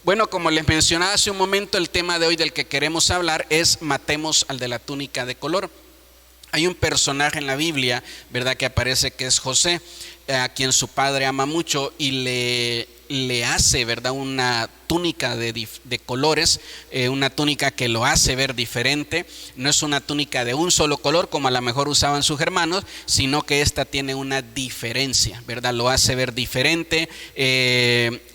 Bueno, como les mencionaba hace un momento, el tema de hoy del que queremos hablar es matemos al de la túnica de color. Hay un personaje en la Biblia, ¿verdad?, que aparece que es José, a quien su padre ama mucho y le hace, ¿verdad?, una túnica de colores, una túnica que lo hace ver diferente. No es una túnica de un solo color como a lo mejor usaban sus hermanos, sino que esta tiene una diferencia, ¿verdad? Lo hace ver diferente.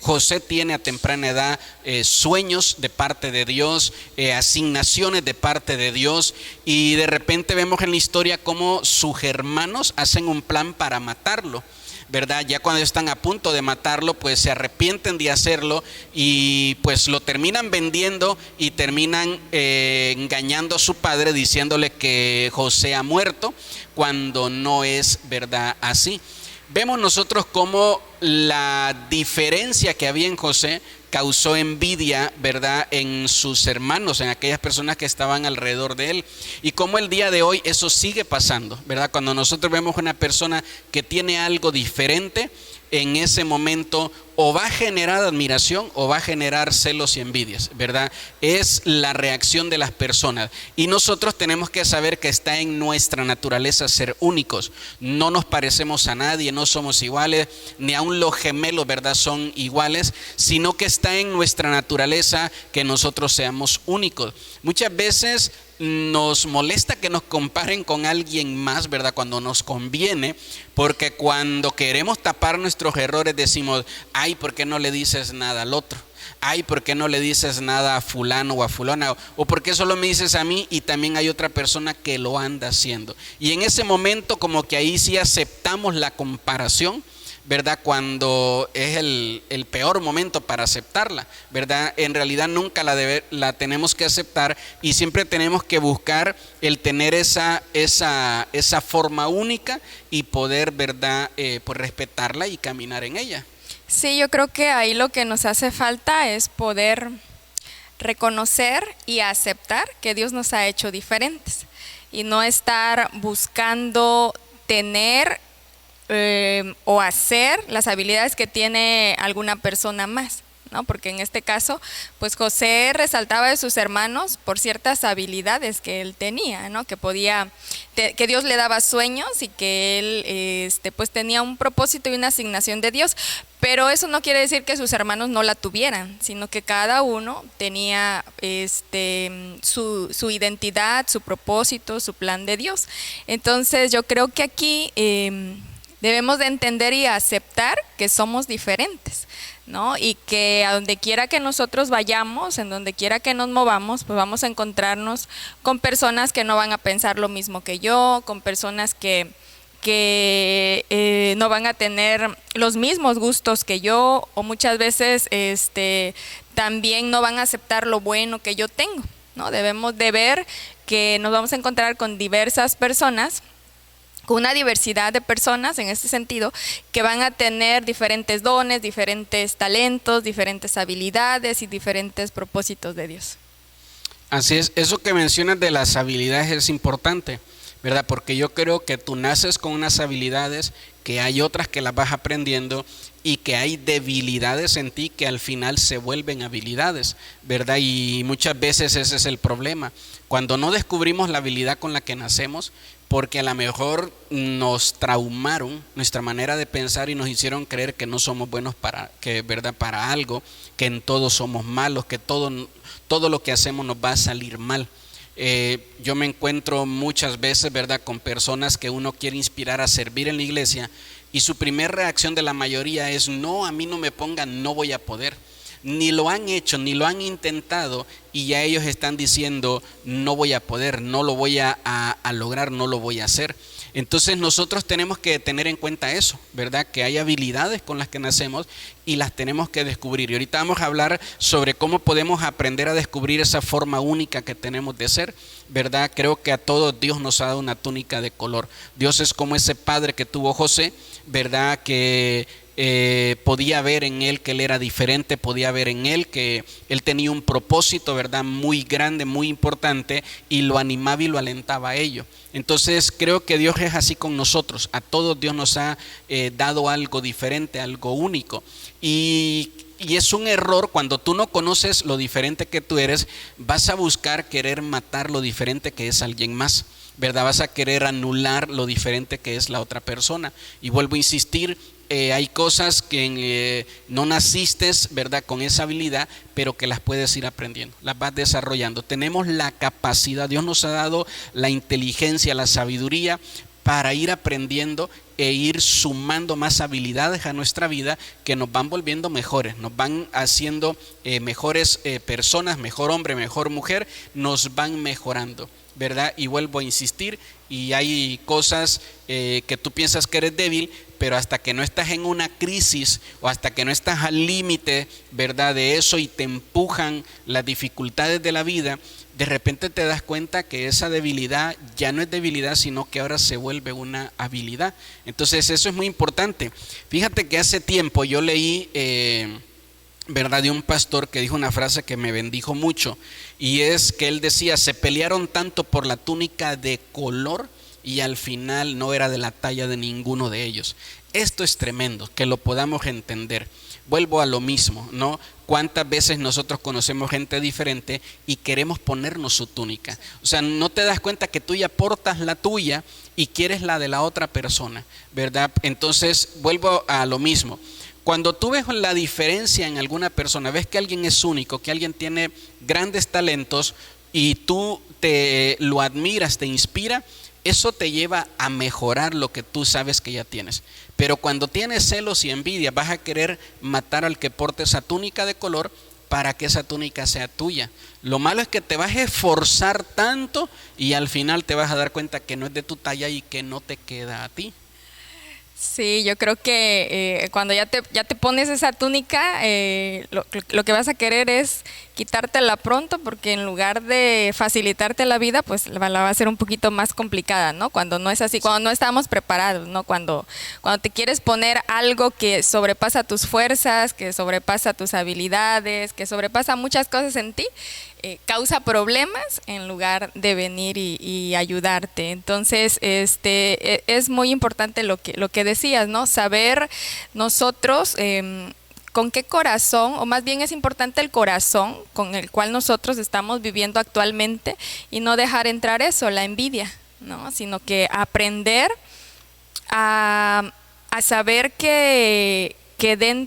José tiene a temprana edad sueños de parte de Dios, asignaciones de parte de Dios, y de repente vemos en la historia cómo sus hermanos hacen un plan para matarlo, ¿verdad? Ya cuando están a punto de matarlo, pues se arrepienten de hacerlo y pues lo terminan vendiendo y terminan engañando a su padre diciéndole que José ha muerto, cuando no es verdad así. Vemos nosotros cómo la diferencia que había en José causó envidia, ¿verdad?, en sus hermanos, en aquellas personas que estaban alrededor de él, y cómo el día de hoy eso sigue pasando, ¿verdad? Cuando nosotros vemos una persona que tiene algo diferente, en ese momento o va a generar admiración o va a generar celos y envidias, ¿verdad? Es la reacción de las personas, y nosotros tenemos que saber que está en nuestra naturaleza ser únicos. No nos parecemos a nadie, no somos iguales, ni aun los gemelos, ¿verdad?, son iguales, sino que está en nuestra naturaleza que nosotros seamos únicos. Muchas veces nos molesta que nos comparen con alguien más, ¿verdad?, cuando nos conviene, porque cuando queremos tapar nuestros errores decimos: ay, ¿por qué no le dices nada al otro? Ay, ¿por qué no le dices nada a fulano o a fulana? O ¿por qué solo me dices a mí y también hay otra persona que lo anda haciendo? Y en ese momento como que ahí sí aceptamos la comparación, ¿verdad?, cuando es el peor momento para aceptarla, ¿verdad? En realidad nunca la tenemos que aceptar, y siempre tenemos que buscar el tener esa forma única y poder, ¿verdad?, pues respetarla y caminar en ella. Sí, yo creo que ahí lo que nos hace falta es poder reconocer y aceptar que Dios nos ha hecho diferentes y no estar buscando tener o hacer las habilidades que tiene alguna persona más, ¿no? Porque en este caso, pues José resaltaba de sus hermanos por ciertas habilidades que él tenía, ¿no? Que Dios le daba sueños y que él pues tenía un propósito y una asignación de Dios. Pero eso no quiere decir que sus hermanos no la tuvieran, sino que cada uno tenía su identidad, su propósito, su plan de Dios. Entonces yo creo que aquí debemos de entender y aceptar que somos diferentes, ¿no? Y que a donde quiera que nosotros vayamos, en donde quiera que nos movamos, pues vamos a encontrarnos con personas que no van a pensar lo mismo que yo, con personas que no van a tener los mismos gustos que yo, o muchas veces también no van a aceptar lo bueno que yo tengo, ¿no? Debemos de ver que nos vamos a encontrar con diversas personas, con una diversidad de personas en este sentido, que van a tener diferentes dones, diferentes talentos, diferentes habilidades y diferentes propósitos de Dios. Así es, eso que mencionas de las habilidades es importante, ¿verdad? Porque yo creo que tú naces con unas habilidades, que hay otras que las vas aprendiendo, y que hay debilidades en ti que al final se vuelven habilidades, ¿verdad? Y muchas veces ese es el problema, cuando no descubrimos la habilidad con la que nacemos, porque a lo mejor nos traumaron nuestra manera de pensar y nos hicieron creer que no somos buenos ¿verdad?, para algo, que en todo somos malos, que todo lo que hacemos nos va a salir mal. Yo me encuentro muchas veces, ¿verdad?, con personas que uno quiere inspirar a servir en la iglesia, y su primera reacción de la mayoría es: no, a mí no me pongan, no voy a poder. Ni lo han hecho, ni lo han intentado, y ya ellos están diciendo: no voy a poder, no lo voy a lograr, no lo voy a hacer. Entonces nosotros tenemos que tener en cuenta eso, ¿verdad?, que hay habilidades con las que nacemos y las tenemos que descubrir. Y ahorita vamos a hablar sobre cómo podemos aprender a descubrir esa forma única que tenemos de ser, ¿verdad? Creo que a todos Dios nos ha dado una túnica de color. Dios es como ese padre que tuvo José, ¿verdad?, que podía ver en él que él era diferente, podía ver en él que él tenía un propósito, ¿verdad?, muy grande, muy importante, y lo animaba y lo alentaba a ello. Entonces creo que Dios es así con nosotros, a todos Dios nos ha dado algo diferente, algo único, y y es un error cuando tú no conoces lo diferente que tú eres, vas a buscar querer matar lo diferente que es alguien más, ¿verdad? Vas a querer anular lo diferente que es la otra persona. Y vuelvo a insistir, hay cosas que no naciste, ¿verdad?, con esa habilidad, pero que las puedes ir aprendiendo, las vas desarrollando. Tenemos la capacidad, Dios nos ha dado la inteligencia, la sabiduría para ir aprendiendo e ir sumando más habilidades a nuestra vida que nos van volviendo mejores, nos van haciendo mejores personas, mejor hombre, mejor mujer, nos van mejorando, ¿verdad? Y vuelvo a insistir, y hay cosas que tú piensas que eres débil, pero hasta que no estás en una crisis o hasta que no estás al límite, ¿verdad?, de eso y te empujan las dificultades de la vida, de repente te das cuenta que esa debilidad ya no es debilidad, sino que ahora se vuelve una habilidad. Entonces eso es muy importante. Fíjate que hace tiempo yo leí, ¿verdad?, de un pastor que dijo una frase que me bendijo mucho, y es que él decía: se pelearon tanto por la túnica de color y al final no era de la talla de ninguno de ellos. Esto es tremendo, que lo podamos entender. Vuelvo a lo mismo, ¿no? ¿Cuántas veces nosotros conocemos gente diferente y queremos ponernos su túnica? O sea, no te das cuenta que tú ya portas la tuya y quieres la de la otra persona, ¿verdad? Entonces, vuelvo a lo mismo. Cuando tú ves la diferencia en alguna persona, ves que alguien es único, que alguien tiene grandes talentos y tú lo admiras, te inspira, eso te lleva a mejorar lo que tú sabes que ya tienes. Pero cuando tienes celos y envidia, vas a querer matar al que porte esa túnica de color para que esa túnica sea tuya. Lo malo es que te vas a esforzar tanto y al final te vas a dar cuenta que no es de tu talla y que no te queda a ti. Sí, yo creo que cuando ya te pones esa túnica, lo que vas a querer es quitártela pronto, porque en lugar de facilitarte la vida, pues la va a hacer un poquito más complicada, ¿no? Cuando no es así, cuando no estamos preparados, ¿no? Cuando te quieres poner algo que sobrepasa tus fuerzas, que sobrepasa tus habilidades, que sobrepasa muchas cosas en ti, causa problemas en lugar de venir y ayudarte. Entonces, es muy importante lo que decías, ¿no? Saber nosotros con qué corazón, o más bien es importante el corazón con el cual nosotros estamos viviendo actualmente, y no dejar entrar eso, la envidia, ¿no? Sino que aprender a saber que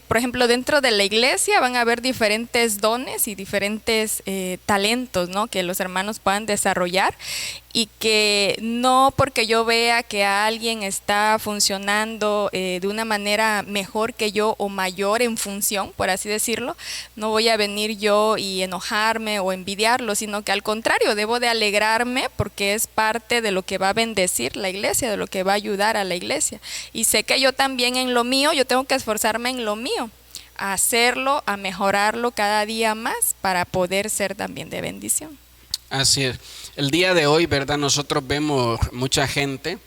por ejemplo, dentro de la iglesia van a haber diferentes dones y diferentes talentos, ¿no?, que los hermanos puedan desarrollar, y que no porque yo vea que alguien está funcionando de una manera mejor que yo o mayor en función, por así decirlo, no voy a venir yo y enojarme o envidiarlo, sino que al contrario, debo de alegrarme porque es parte de lo que va a bendecir la iglesia, de lo que va a ayudar a la iglesia. Y sé que yo también en lo mío, yo tengo que esforzarme en lo mío, a hacerlo, a mejorarlo cada día más para poder ser también de bendición. Así es. El día de hoy, ¿verdad?, nosotros vemos mucha gente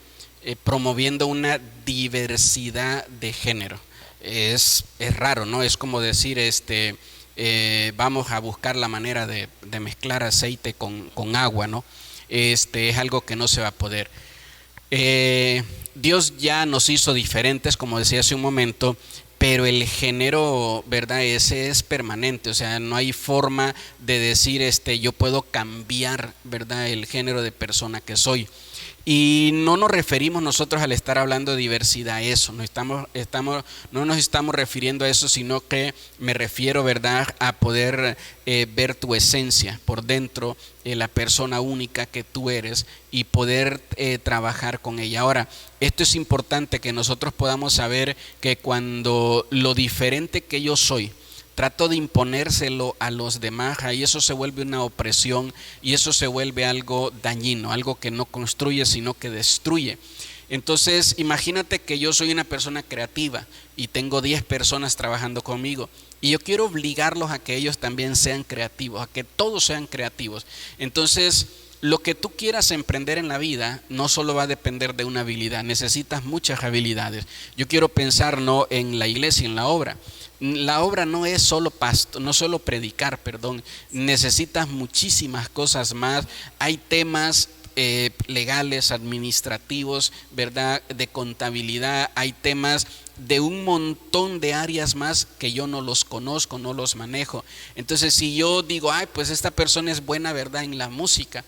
promoviendo una diversidad de género. Es raro, ¿no? Es como decir, vamos a buscar la manera de mezclar aceite con agua, ¿no? Es algo que no se va a poder. Dios ya nos hizo diferentes, como decía hace un momento, pero el género, ¿verdad?, ese es permanente. O sea, no hay forma de decir, yo puedo cambiar, ¿verdad?, el género de persona que soy. Y no nos referimos nosotros al estar hablando de diversidad a eso, no nos estamos refiriendo a eso, sino que me refiero, ¿verdad?, a poder ver tu esencia por dentro, la persona única que tú eres, y poder trabajar con ella. Ahora, esto es importante, que nosotros podamos saber que cuando lo diferente que yo soy trato de imponérselo a los demás, ahí eso se vuelve una opresión y eso se vuelve algo dañino, algo que no construye sino que destruye. Entonces imagínate que yo soy una persona creativa y tengo 10 personas trabajando conmigo y yo quiero obligarlos a que ellos también sean creativos, a que todos sean creativos. Entonces lo que tú quieras emprender en la vida no solo va a depender de una habilidad, necesitas muchas habilidades. Yo quiero pensar no en la iglesia, en la obra. La obra no es solo no solo predicar, necesitas muchísimas cosas más. Hay temas legales, administrativos, ¿verdad?, de contabilidad, hay temas de un montón de áreas más que yo no los conozco, no los manejo. Entonces si yo digo, ay, pues esta persona es buena, ¿verdad?, en la música,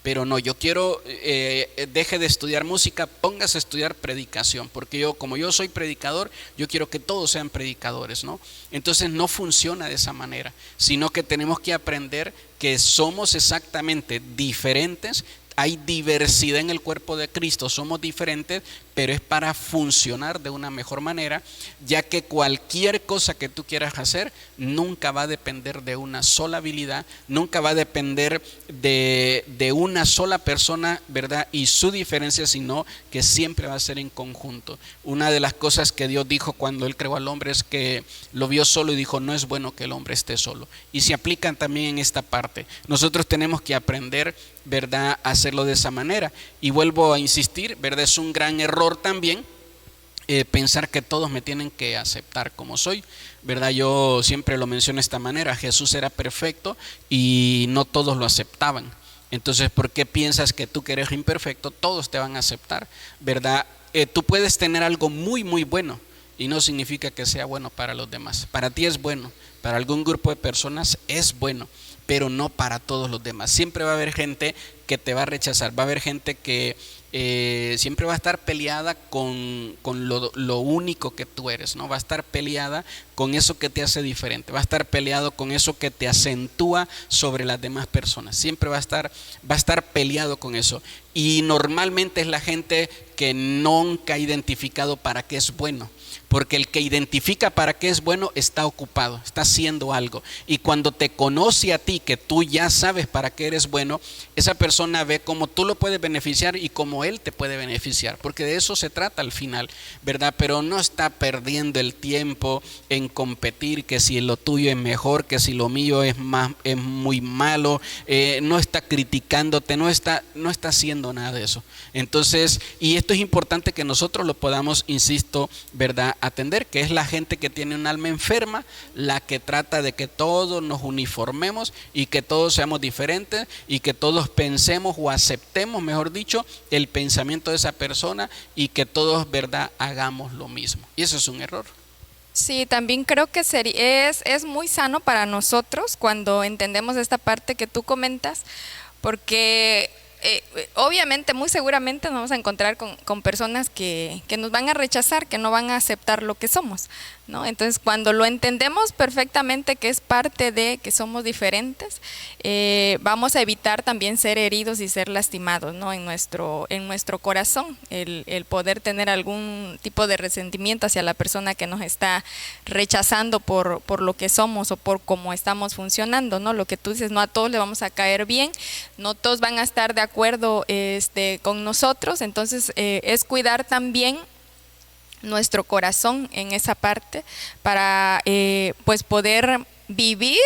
pero no, yo quiero, deje de estudiar música, póngase a estudiar predicación, porque yo, como yo soy predicador, yo quiero que todos sean predicadores, ¿no? Entonces no funciona de esa manera, sino que tenemos que aprender que somos exactamente diferentes. Hay diversidad en el cuerpo de Cristo, somos diferentes, pero es para funcionar de una mejor manera, ya que cualquier cosa que tú quieras hacer nunca va a depender de una sola habilidad, nunca va a depender de una sola persona, ¿verdad?, y su diferencia, sino que siempre va a ser en conjunto. Una de las cosas que Dios dijo cuando Él creó al hombre es que lo vio solo y dijo, no es bueno que el hombre esté solo. Y se aplican también en esta parte. Nosotros tenemos que aprender, ¿verdad?, a hacerlo de esa manera. Y vuelvo a insistir, ¿verdad?, es un gran error también pensar que todos me tienen que aceptar como soy, ¿verdad? Yo siempre lo menciono de esta manera, Jesús era perfecto y no todos lo aceptaban. Entonces, ¿por qué piensas que tú que eres imperfecto, todos te van a aceptar, ¿verdad? Tú puedes tener algo muy, muy bueno y no significa que sea bueno para los demás. Para ti es bueno, para algún grupo de personas es bueno, pero no para todos los demás. Siempre va a haber gente que te va a rechazar, va a haber gente que siempre va a estar peleada con lo único que tú eres, ¿no? Va a estar peleada con eso que te hace diferente, va a estar peleado con eso que te acentúa sobre las demás personas, siempre va a estar peleado con eso. Y normalmente es la gente que nunca ha identificado para qué es bueno, porque el que identifica para qué es bueno está ocupado, está haciendo algo, y cuando te conoce a ti, que tú ya sabes para qué eres bueno, esa persona ve cómo tú lo puedes beneficiar y cómo él te puede beneficiar, porque de eso se trata al final, ¿verdad? Pero no está perdiendo el tiempo en competir, que si lo tuyo es mejor, que si lo mío es muy malo, no está criticándote, no está haciendo nada de eso. Entonces, y esto es importante que nosotros lo podamos, insisto, ¿verdad?, atender, que es la gente que tiene un alma enferma, la que trata de que todos nos uniformemos y que todos seamos diferentes y que todos pensemos o aceptemos, mejor dicho, el pensamiento de esa persona y que todos, ¿verdad?, hagamos lo mismo. Y eso es un error. Sí, también creo que es muy sano para nosotros cuando entendemos esta parte que tú comentas, porque obviamente, muy seguramente nos vamos a encontrar con personas que nos van a rechazar, que no van a aceptar lo que somos, ¿no? Entonces, cuando lo entendemos perfectamente que es parte de que somos diferentes, vamos a evitar también ser heridos y ser lastimados, ¿no?, en nuestro corazón, el poder tener algún tipo de resentimiento hacia la persona que nos está rechazando por lo que somos o por cómo estamos funcionando, ¿no? Lo que tú dices, no a todos le vamos a caer bien, no todos van a estar de acuerdo con nosotros, entonces es cuidar también nuestro corazón en esa parte para pues poder vivir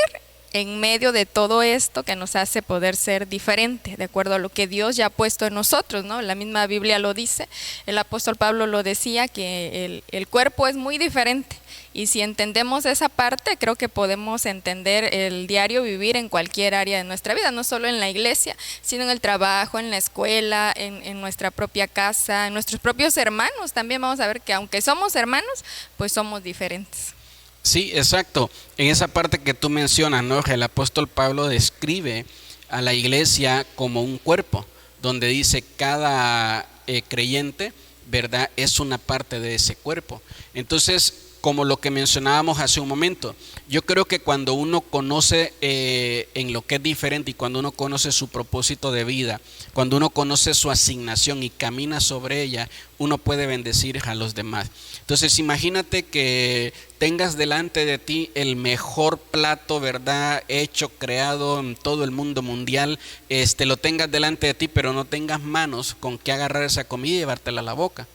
en medio de todo esto que nos hace poder ser diferente, de acuerdo a lo que Dios ya ha puesto en nosotros, ¿no? La misma Biblia lo dice, el apóstol Pablo lo decía, que el cuerpo es muy diferente. Y si entendemos esa parte, creo que podemos entender el diario vivir en cualquier área de nuestra vida, no solo en la iglesia, sino en el trabajo, en la escuela, en nuestra propia casa, en nuestros propios hermanos. También vamos a ver que aunque somos hermanos, pues somos diferentes. Sí, exacto. En esa parte que tú mencionas, ¿no?, el apóstol Pablo describe a la iglesia como un cuerpo, donde dice cada creyente, ¿verdad?, es una parte de ese cuerpo. Entonces, como lo que mencionábamos hace un momento, yo creo que cuando uno conoce en lo que es diferente y cuando uno conoce su propósito de vida, cuando uno conoce su asignación y camina sobre ella, uno puede bendecir a los demás. Entonces imagínate que tengas delante de ti el mejor plato, ¿verdad?, hecho, creado en todo el mundo mundial, lo tengas delante de ti, pero no tengas manos con que agarrar esa comida y llevártela a la boca,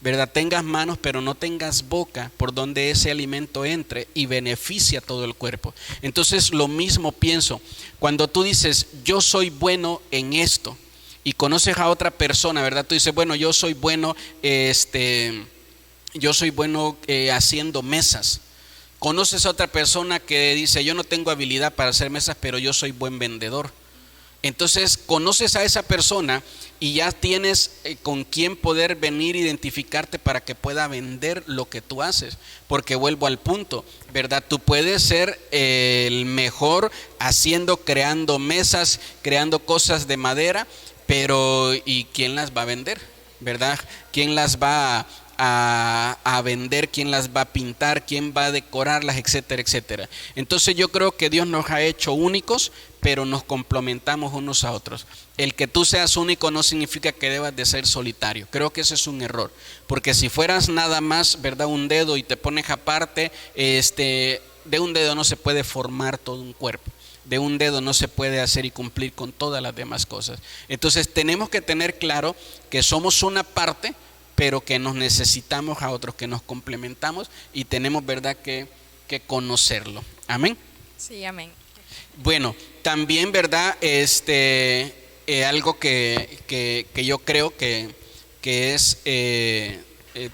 ¿verdad? Tengas manos pero no tengas boca por donde ese alimento entre y beneficia a todo el cuerpo. Entonces lo mismo pienso, cuando tú dices yo soy bueno en esto y conoces a otra persona, ¿verdad? Tú dices, bueno, yo soy bueno haciendo mesas. Conoces a otra persona que dice, yo no tengo habilidad para hacer mesas, pero yo soy buen vendedor. Entonces conoces a esa persona y ya tienes con quién poder venir a identificarte para que pueda vender lo que tú haces. Porque vuelvo al punto, ¿verdad? Tú puedes ser el mejor creando mesas, creando cosas de madera, pero ¿y quién las va a vender? ¿Verdad? ¿Quién las va a vender? ¿Quién las va a pintar? ¿Quién va a decorarlas? Etcétera, etcétera. Entonces yo creo que Dios nos ha hecho únicos, pero nos complementamos unos a otros. El que tú seas único no significa que debas de ser solitario. Creo que ese es un error, porque si fueras nada más, ¿verdad?, un dedo y te pones aparte, de un dedo no se puede formar todo un cuerpo. De un dedo no se puede hacer y cumplir con todas las demás cosas. Entonces tenemos que tener claro que somos una parte, pero que nos necesitamos a otros, que nos complementamos y tenemos, ¿verdad?, que conocerlo. Amén. Sí, amén. Bueno, también, ¿verdad?, algo que yo creo que es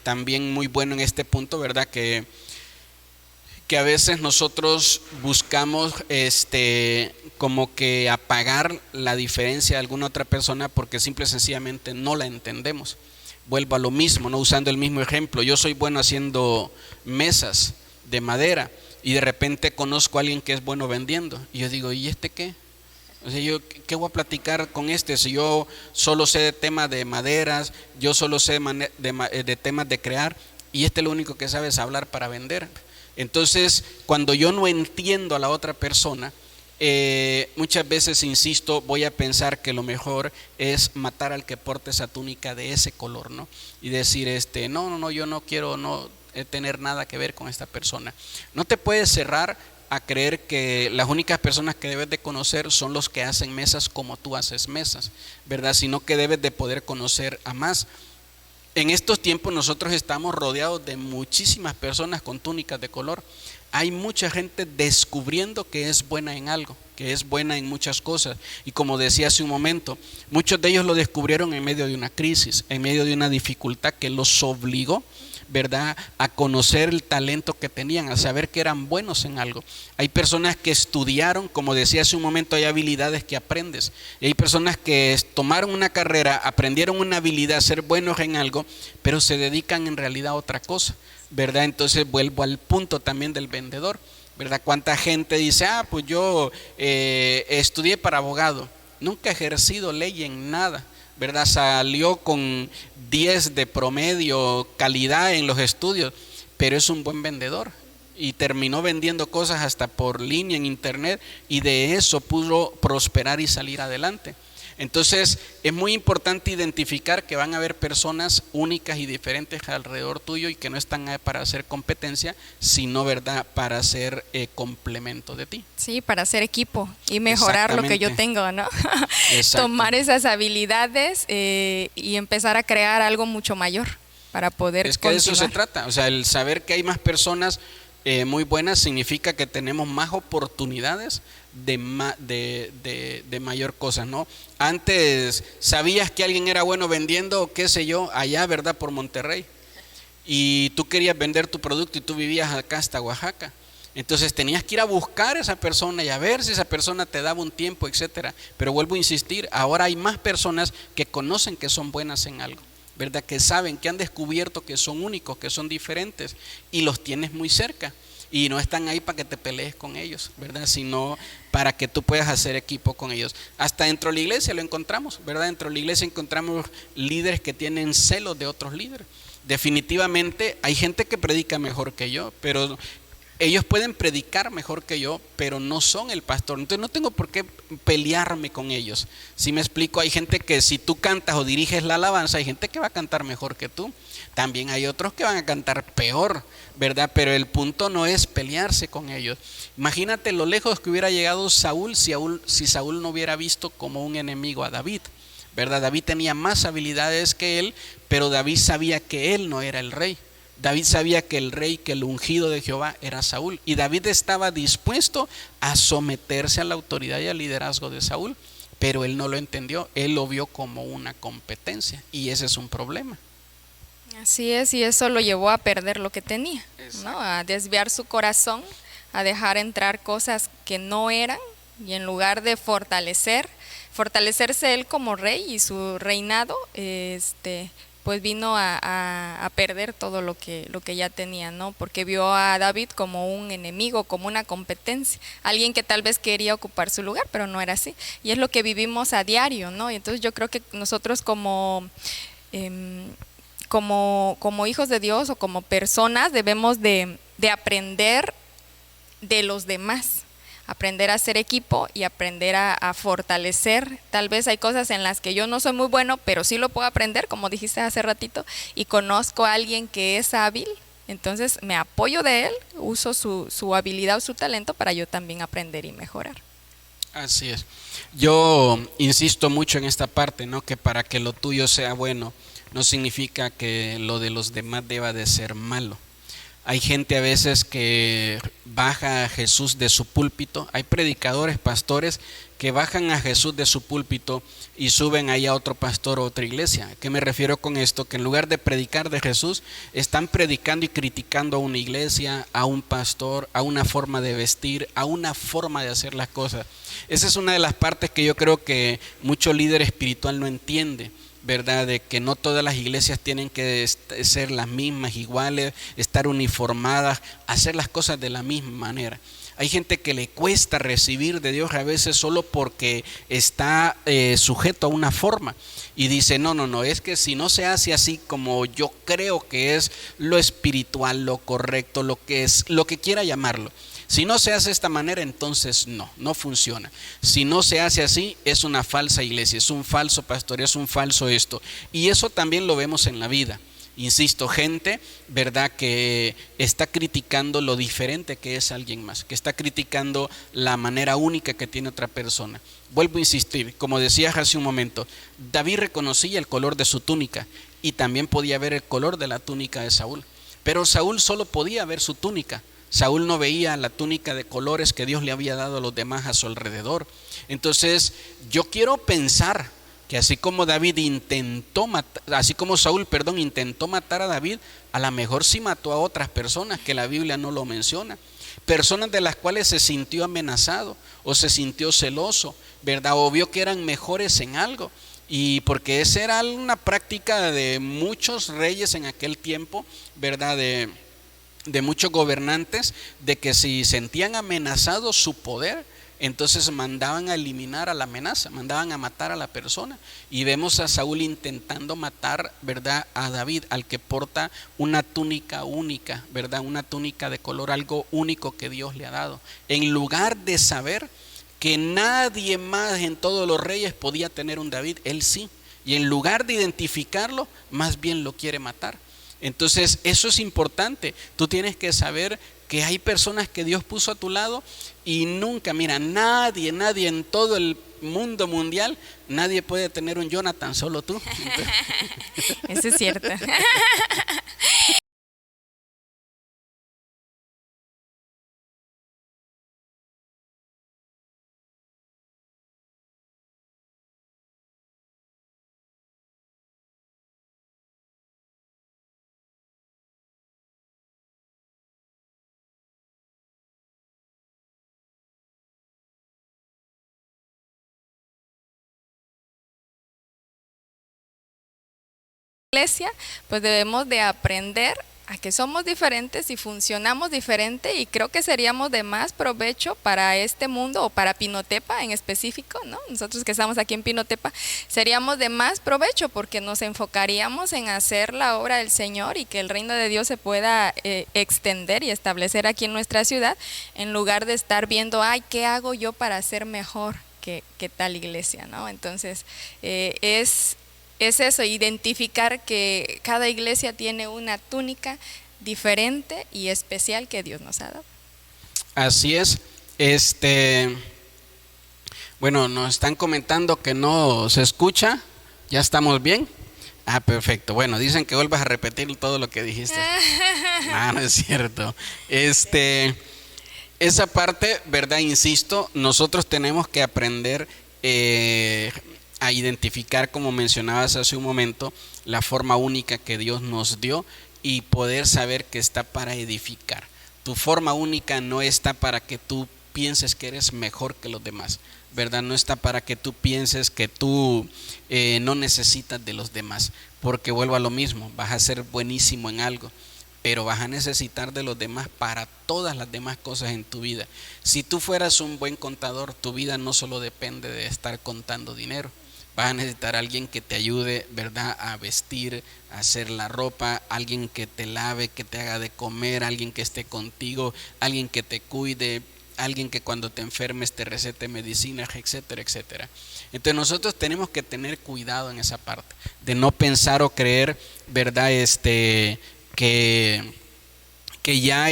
también muy bueno en este punto, ¿verdad?, que a veces nosotros buscamos como que apagar la diferencia de alguna otra persona porque simple y sencillamente no la entendemos. Vuelvo a lo mismo, no usando el mismo ejemplo. Yo soy bueno haciendo mesas de madera y de repente conozco a alguien que es bueno vendiendo y yo digo, ¿y este qué? O sea, yo ¿qué voy a platicar con este? Si yo solo sé de temas de maderas, yo solo sé de temas de crear, y este lo único que sabe es hablar para vender. Entonces, cuando yo no entiendo a la otra persona, muchas veces, insisto, voy a pensar que lo mejor es matar al que porte esa túnica de ese color, ¿no? Y decir, no, yo no quiero tener nada que ver con esta persona. No te puedes cerrar a creer que las únicas personas que debes de conocer son los que hacen mesas como tú haces mesas, ¿verdad? Sino que debes de poder conocer a más. En estos tiempos nosotros estamos rodeados de muchísimas personas con túnicas de color. Hay mucha gente descubriendo que es buena en algo, que es buena en muchas cosas. Y como decía hace un momento, muchos de ellos lo descubrieron en medio de una crisis, en medio de una dificultad que los obligó, ¿verdad?, a conocer el talento que tenían, a saber que eran buenos en algo. Hay personas que estudiaron, como decía hace un momento, hay habilidades que aprendes. Y hay personas que tomaron una carrera, aprendieron una habilidad, a ser buenos en algo, pero se dedican en realidad a otra cosa, ¿verdad? Entonces vuelvo al punto también del vendedor, ¿verdad? ¿Cuánta gente dice, pues yo estudié para abogado, nunca he ejercido ley en nada, ¿verdad? Salió con 10 de promedio, calidad en los estudios, pero es un buen vendedor y terminó vendiendo cosas hasta por línea en internet y de eso pudo prosperar y salir adelante. Entonces es muy importante identificar que van a haber personas únicas y diferentes alrededor tuyo y que no están ahí para hacer competencia, sino, ¿verdad?, para hacer complemento de ti. Sí, para hacer equipo y mejorar lo que yo tengo, ¿no? Tomar esas habilidades y empezar a crear algo mucho mayor para poder Es que continuar. De eso se trata, o sea, el saber que hay más personas muy buenas significa que tenemos más oportunidades de mayor cosa, ¿no? Antes sabías que alguien era bueno vendiendo, qué sé yo, allá, ¿verdad?, por Monterrey, y tú querías vender tu producto y tú vivías acá hasta Oaxaca. Entonces tenías que ir a buscar a esa persona y a ver si esa persona te daba un tiempo, etcétera. Pero vuelvo a insistir, ahora hay más personas que conocen que son buenas en algo, ¿verdad?, que saben, que han descubierto que son únicos, que son diferentes y los tienes muy cerca. Y no están ahí para que te pelees con ellos, ¿verdad?, sino para que tú puedas hacer equipo con ellos. Hasta dentro de la iglesia lo encontramos, ¿verdad? Dentro de la iglesia encontramos líderes que tienen celos de otros líderes. Definitivamente hay gente que predica mejor que yo, pero ellos pueden predicar mejor que yo, pero no son el pastor. Entonces no tengo por qué pelearme con ellos. Si me explico, hay gente que si tú cantas o diriges la alabanza, hay gente que va a cantar mejor que tú. También hay otros que van a cantar peor, ¿verdad? Pero el punto no es pelearse con ellos. Imagínate lo lejos que hubiera llegado Saúl si Saúl no hubiera visto como un enemigo a David, ¿verdad? David tenía más habilidades que él, pero David sabía que él no era el rey. David sabía que el rey, que el ungido de Jehová era Saúl, y David estaba dispuesto a someterse a la autoridad y al liderazgo de Saúl, pero él no lo entendió, él lo vio como una competencia, y ese es un problema. Así es, y eso lo llevó a perder lo que tenía, ¿no? A desviar su corazón, a dejar entrar cosas que no eran, y en lugar de fortalecer, fortalecerse él como rey y su reinado, pues vino a perder todo lo que ya tenía, ¿no? Porque vio a David como un enemigo, como una competencia, alguien que tal vez quería ocupar su lugar, pero no era así. Y es lo que vivimos a diario, ¿no? Y entonces yo creo que nosotros como hijos de Dios o como personas debemos de aprender de los demás, aprender a ser equipo y aprender a fortalecer. Tal vez hay cosas en las que yo no soy muy bueno, pero sí lo puedo aprender, como dijiste hace ratito, y conozco a alguien que es hábil, entonces me apoyo de él, uso su habilidad o su talento para yo también aprender y mejorar. Así es. Yo insisto mucho en esta parte, ¿no? Que para que lo tuyo sea bueno, no significa que lo de los demás deba de ser malo. Hay gente a veces que baja a Jesús de su púlpito, hay predicadores, pastores que bajan a Jesús de su púlpito y suben ahí a otro pastor o otra iglesia. ¿A qué me refiero con esto? Que en lugar de predicar de Jesús, están predicando y criticando a una iglesia, a un pastor, a una forma de vestir, a una forma de hacer las cosas. Esa es una de las partes que yo creo que mucho líder espiritual no entiende, ¿verdad? De que no todas las iglesias tienen que ser las mismas, iguales, estar uniformadas, hacer las cosas de la misma manera. Hay gente que le cuesta recibir de Dios a veces solo porque está sujeto a una forma y dice, no, es que si no se hace así como yo creo que es lo espiritual, lo correcto, lo que es, lo que quiera llamarlo. Si no se hace de esta manera, entonces no funciona. Si no se hace así, es una falsa iglesia, es un falso pastor, es un falso esto. Y eso también lo vemos en la vida. Insisto, gente, ¿verdad?, que está criticando lo diferente que es alguien más, que está criticando la manera única que tiene otra persona. Vuelvo a insistir, como decías hace un momento, David reconocía el color de su túnica y también podía ver el color de la túnica de Saúl. Pero Saúl solo podía ver su túnica. Saúl no veía la túnica de colores que Dios le había dado a los demás a su alrededor. Entonces, yo quiero pensar que así como Saúl intentó matar a David, a lo mejor sí mató a otras personas que la Biblia no lo menciona. Personas de las cuales se sintió amenazado o se sintió celoso, ¿verdad? O vio que eran mejores en algo. Y porque esa era una práctica de muchos reyes en aquel tiempo, ¿verdad? De muchos gobernantes, de que si sentían amenazado su poder, entonces mandaban a eliminar a la amenaza, mandaban a matar a la persona. Y vemos a Saúl intentando matar, ¿verdad?, a David, al que porta una túnica única, ¿verdad?, una túnica de color, algo único que Dios le ha dado. En lugar de saber que nadie más en todos los reyes podía tener un David, él sí. Y en lugar de identificarlo, más bien lo quiere matar. Entonces eso es importante. Tú tienes que saber que hay personas que Dios puso a tu lado y nunca, mira, nadie en todo el mundo mundial, nadie puede tener un Jonathan, solo tú. Eso es cierto. Iglesia, pues debemos de aprender a que somos diferentes y funcionamos diferente, y creo que seríamos de más provecho para este mundo o para Pinotepa en específico, ¿no? Nosotros que estamos aquí en Pinotepa seríamos de más provecho porque nos enfocaríamos en hacer la obra del Señor y que el reino de Dios se pueda extender y establecer aquí en nuestra ciudad, en lugar de estar viendo, ay, ¿qué hago yo para ser mejor que tal iglesia, ¿no? Entonces es eso, identificar que cada iglesia tiene una túnica diferente y especial que Dios nos ha dado. Así es. Bueno, nos están comentando que no se escucha. ¿Ya estamos bien? Ah, perfecto. Bueno, dicen que vuelvas a repetir todo lo que dijiste. No es cierto. Esa parte, ¿verdad? Insisto, nosotros tenemos que aprender a identificar, como mencionabas hace un momento, la forma única que Dios nos dio y poder saber que está para edificar. Tu forma única no está para que tú pienses que eres mejor que los demás, ¿verdad? No está para que tú pienses que tú no necesitas de los demás, porque vuelvo a lo mismo, vas a ser buenísimo en algo, pero vas a necesitar de los demás para todas las demás cosas en tu vida. Si tú fueras un buen contador, tu vida no solo depende de estar contando dinero. Vas a necesitar a alguien que te ayude, ¿verdad?, a vestir, a hacer la ropa, alguien que te lave, que te haga de comer, alguien que esté contigo, alguien que te cuide, alguien que cuando te enfermes te recete medicinas, etcétera, etcétera. Entonces nosotros tenemos que tener cuidado en esa parte, de no pensar o creer, ¿verdad?, que ya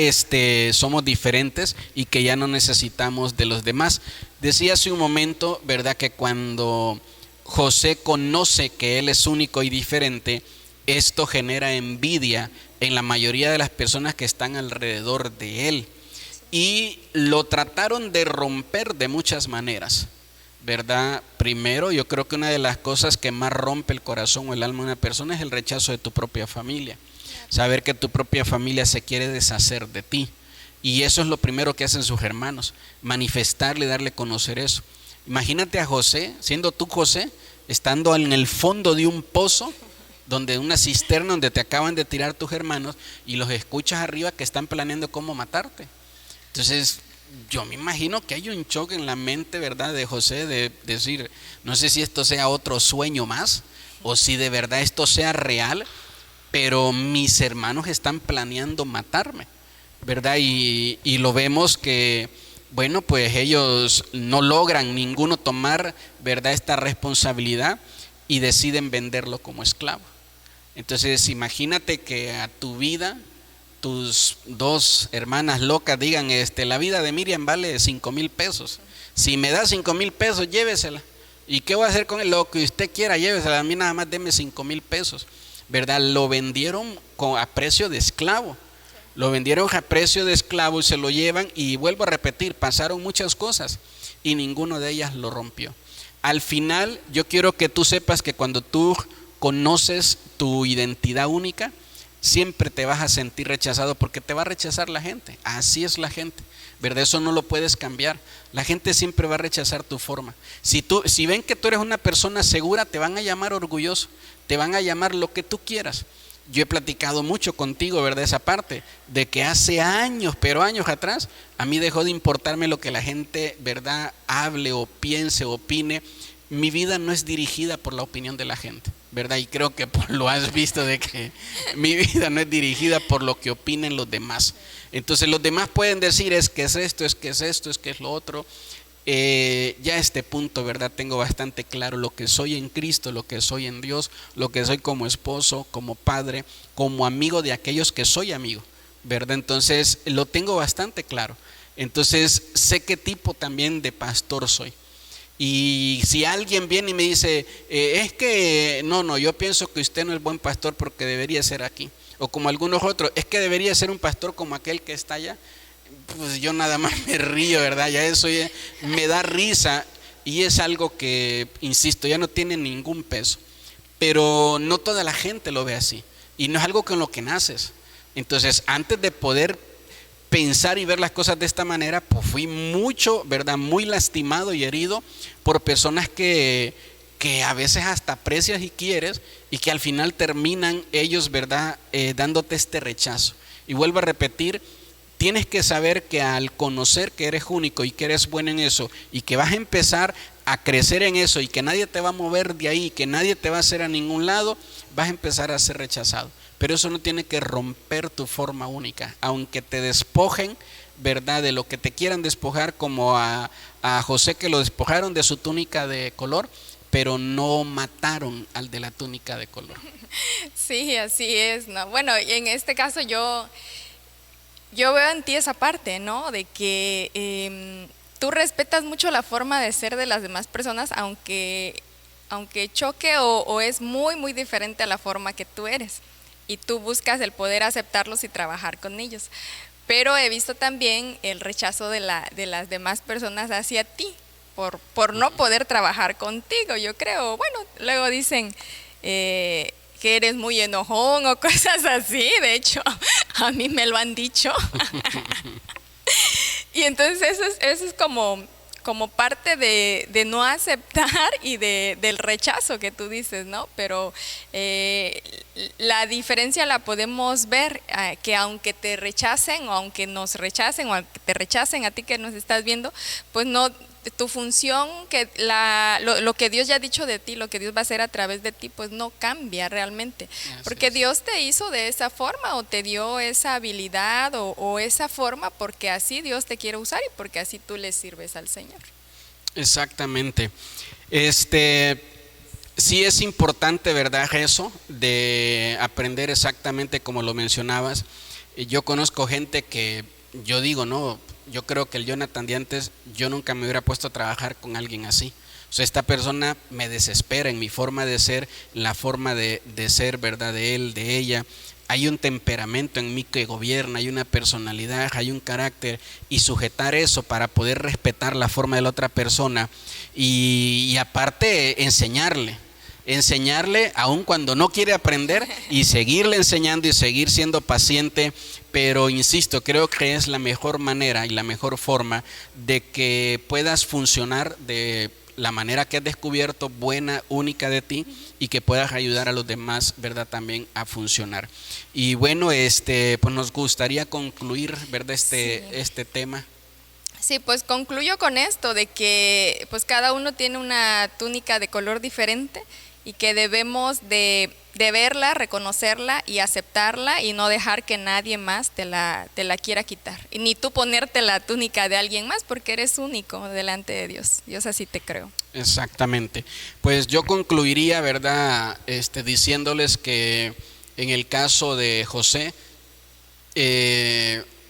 somos diferentes y que ya no necesitamos de los demás. Decía hace un momento, ¿verdad?, que cuando José conoce que él es único y diferente, esto genera envidia en la mayoría de las personas que están alrededor de él. Y lo trataron de romper de muchas maneras, ¿verdad? Primero, yo creo que una de las cosas que más rompe el corazón o el alma de una persona es el rechazo de tu propia familia. Saber que tu propia familia se quiere deshacer de ti. Y eso es lo primero que hacen sus hermanos, manifestarle, darle a conocer eso. Imagínate a José, siendo tú José, estando en el fondo de un pozo, una cisterna donde te acaban de tirar tus hermanos, y los escuchas arriba que están planeando cómo matarte. Entonces, yo me imagino que hay un choque en la mente, ¿verdad?, de José, de decir, no sé si esto sea otro sueño más, o si de verdad esto sea real, pero mis hermanos están planeando matarme, ¿verdad? Y lo vemos que, bueno, pues ellos no logran ninguno tomar, ¿verdad?, esta responsabilidad y deciden venderlo como esclavo. Entonces imagínate que a tu vida tus dos hermanas locas digan, la vida de Miriam vale 5,000 pesos, si me da 5,000 pesos llévesela, ¿y qué voy a hacer con él? Lo que usted quiera, llévesela, a mí nada más deme 5,000 pesos, ¿verdad? Lo vendieron a precio de esclavo. Lo vendieron a precio de esclavo y se lo llevan, y vuelvo a repetir, pasaron muchas cosas y ninguno de ellas lo rompió. Al final, yo quiero que tú sepas que cuando tú conoces tu identidad única, siempre te vas a sentir rechazado, porque te va a rechazar la gente. Así es la gente, ¿verdad? Eso no lo puedes cambiar. La gente siempre va a rechazar tu forma. Si ven que tú eres una persona segura, te van a llamar orgulloso, te van a llamar lo que tú quieras. Yo he platicado mucho contigo, ¿verdad?, esa parte de que hace años, pero años atrás, a mí dejó de importarme lo que la gente, ¿verdad?, hable o piense o opine. Mi vida no es dirigida por la opinión de la gente, ¿verdad? Y creo que lo has visto, de que mi vida no es dirigida por lo que opinen los demás. Entonces los demás pueden decir, es que es esto, es que es esto, es que es lo otro. Ya a este punto, ¿verdad?, tengo bastante claro lo que soy en Cristo, lo que soy en Dios, lo que soy como esposo, como padre, como amigo de aquellos que soy amigo, ¿verdad? Entonces lo tengo bastante claro. Entonces sé qué tipo también de pastor soy. Y si alguien viene y me dice, es que no, yo pienso que usted no es buen pastor porque debería ser aquí, o como algunos otros, es que debería ser un pastor como aquel que está allá, pues yo nada más me río, ¿verdad? Ya eso ya me da risa, y es algo que, insisto, ya no tiene ningún peso. Pero no toda la gente lo ve así, y no es algo con lo que naces. Entonces, antes de poder pensar y ver las cosas de esta manera, pues fui mucho, ¿verdad?, muy lastimado y herido por personas que a veces hasta aprecias y quieres, y que al final terminan ellos, ¿verdad?, dándote este rechazo. Y vuelvo a repetir, tienes que saber que al conocer que eres único y que eres bueno en eso, y que vas a empezar a crecer en eso, y que nadie te va a mover de ahí, que nadie te va a hacer a ningún lado, vas a empezar a ser rechazado. Pero eso no tiene que romper tu forma única, aunque te despojen, ¿verdad?, de lo que te quieran despojar, como a José, que lo despojaron de su túnica de color, pero no mataron al de la túnica de color. Sí, así es, ¿no? Bueno, en este caso yo veo en ti esa parte, ¿no?, de que tú respetas mucho la forma de ser de las demás personas, aunque choque o es muy, muy diferente a la forma que tú eres. Y tú buscas el poder aceptarlos y trabajar con ellos. Pero he visto también el rechazo de las demás personas hacia ti, por no poder trabajar contigo, yo creo. Bueno, luego dicen que eres muy enojón o cosas así. De hecho, a mí me lo han dicho. Y entonces eso es como parte de no aceptar y del rechazo que tú dices, ¿no? Pero la diferencia la podemos ver, que aunque te rechacen o aunque nos rechacen o aunque te rechacen a ti que nos estás viendo, pues no, tu función, lo que Dios ya ha dicho de ti, lo que Dios va a hacer a través de ti, pues no cambia realmente. Porque Dios te hizo de esa forma o te dio esa habilidad o esa forma porque así Dios te quiere usar y porque así tú le sirves al Señor. Exactamente. Sí es importante, ¿verdad? Eso de aprender exactamente como lo mencionabas. Yo conozco gente que yo digo, no, yo creo que el Jonathan de antes, yo nunca me hubiera puesto a trabajar con alguien así. O sea, esta persona me desespera en mi forma de ser, la forma de ser, ¿verdad? De él, de ella. Hay un temperamento en mí que gobierna, hay una personalidad, hay un carácter, y sujetar eso para poder respetar la forma de la otra persona y aparte enseñarle aun cuando no quiere aprender, y seguirle enseñando y seguir siendo paciente. Pero insisto, creo que es la mejor manera y la mejor forma de que puedas funcionar de la manera que has descubierto, buena, única de ti, y que puedas ayudar a los demás, ¿verdad? También a funcionar. Y bueno, pues nos gustaría concluir, ¿verdad? Este tema. Sí, pues concluyo con esto de que pues cada uno tiene una túnica de color diferente y que debemos de verla, reconocerla y aceptarla y no dejar que nadie más te la quiera quitar. Y ni tú ponerte la túnica de alguien más porque eres único delante de Dios. Dios así te creó. Exactamente. Pues yo concluiría, ¿verdad? Diciéndoles que en el caso de José,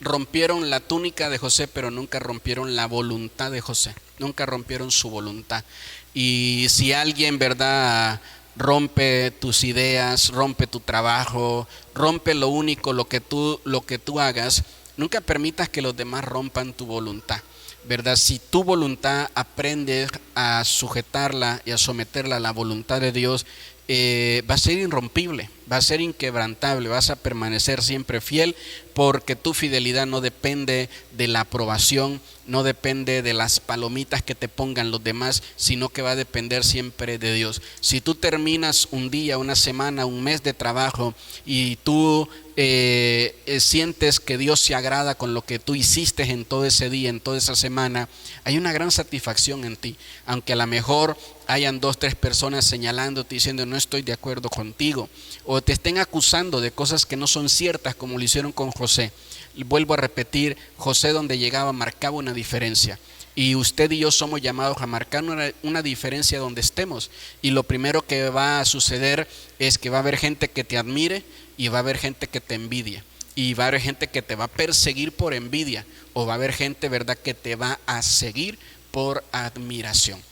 rompieron la túnica de José, pero nunca rompieron la voluntad de José, nunca rompieron su voluntad. Y si alguien, ¿verdad?, rompe tus ideas, rompe tu trabajo, rompe lo único, lo que tú hagas, nunca permitas que los demás rompan tu voluntad, ¿verdad? Si tu voluntad aprendes a sujetarla y a someterla a la voluntad de Dios, va a ser irrompible, va a ser inquebrantable, vas a permanecer siempre fiel, porque tu fidelidad no depende de la aprobación, no depende de las palomitas que te pongan los demás, sino que va a depender siempre de Dios. Si tú terminas un día, una semana, un mes de trabajo y tú sientes que Dios se agrada con lo que tú hiciste en todo ese día, en toda esa semana, hay una gran satisfacción en ti, aunque a lo mejor hayan 2, 3 personas señalándote, diciendo no estoy de acuerdo contigo, o te estén acusando de cosas que no son ciertas, como lo hicieron con José. Vuelvo a repetir, José donde llegaba marcaba una diferencia, y usted y yo somos llamados a marcar una diferencia donde estemos. Y lo primero que va a suceder es que va a haber gente que te admire y va a haber gente que te envidie, y va a haber gente que te va a perseguir por envidia, o va a haber gente, ¿verdad?, que te va a seguir por admiración.